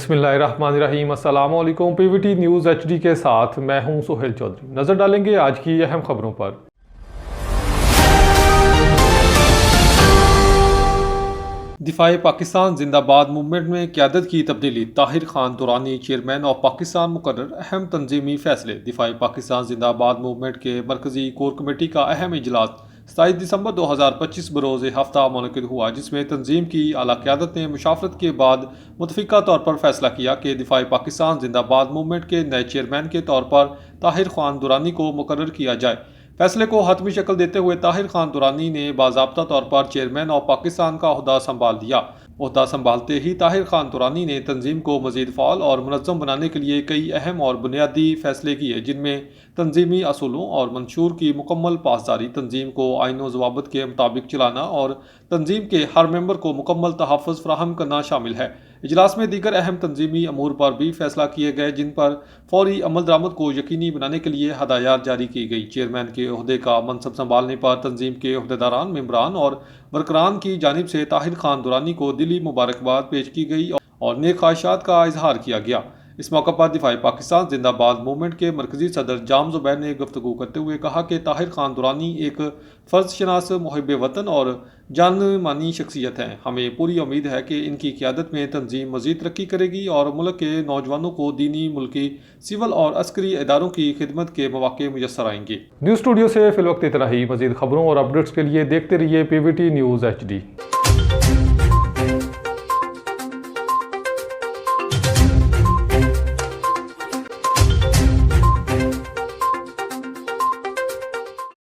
बिस्मिल्लाहिर्रहमानिर्रहीम। अस्सलामु अलैकुम। पीवीटी न्यूज़ एचडी के साथ मैं हूं सोहेल चौधरी। नज़र डालेंगे आज की अहम खबरों पर। दिफाए पाकिस्तान जिंदाबाद मूवमेंट में क़यादत की तब्दीली, ताहिर खान दुरानी चेयरमैन ऑफ पाकिस्तान मुकर्रर। अहम तंजीमी फैसले। दिफाए पाकिस्तान जिंदाबाद मूवमेंट के मरकजी कोर कमेटी का अहम इजलास 27 दिसंबर 2025 बरोज़ हफ्ता मुनक़िद हुआ, जिसमें तंजीम की आला क़यादत ने मुशावरत के बाद मुतफ़िक़ा तौर पर फैसला किया कि दिफाए पाकिस्तान जिंदाबाद मूवमेंट के नए चेयरमैन के तौर पर ताहिर खान दुरानी को मुकर्रर किया जाए। फैसले को हतमी शक्ल देते हुए ताहिर खान दुरानी ने बाज़ाब्ता तौर पर चेयरमैन ऑफ पाकिस्तान का ओहदा संभाल दिया। ओहदा संभालते ही ताहिर खान दुरानी ने तंजीम को मज़ीद फ़ाल और मुनज़्ज़म बनाने के लिए कई अहम और बुनियादी फैसले किए, जिनमें तंजीमी असूलों और मंशूर की मुकम्मल पासदारी, तंजीम को आईन व ज़वाबित के मुताबिक चलाना और तंजीम के हर मेंबर को मुकम्मल तहफ़्फ़ुज़ फ़राहम करना शामिल है। इजलास में दीगर अहम तंजीमी अमूर पर भी फैसला किए गए, जिन पर फौरी अमल दरामद को यकीनी बनाने के लिए हदायत जारी की गई। चेयरमैन के ओहदे का मनसब संभालने पर तंजीम के ओहदेदारान, मेंबरान और वर्करान की जानिब से ताहिर खान दुरानी को दिली मुबारकबाद पेश की गई और नेक ख्वाहिशात का इजहार किया गया। इस मौके पर दिफाई पाकिस्तान जिंदाबाद मूवमेंट के मरकजी सदर जाम ज़ुबैर ने गुफ्तगू करते हुए कहा कि ताहिर खान दुरानी एक फ़र्ज़शनास, मुहिब वतन और जान मानी शख्सियत हैं। हमें पूरी उम्मीद है कि इनकी क़यादत में तंजीम मज़ीद तरक्की करेगी और मुल्क के नौजवानों को दीनी, मुल्की, सिविल और अस्करी इदारों की खिदमत के मौके मुयस्सर आएंगे। न्यूज़ स्टूडियो से फ़िलवक्त इतना ही। मज़ीद खबरों और अपडेट्स के लिए देखते रहिए PVT न्यूज़ HD।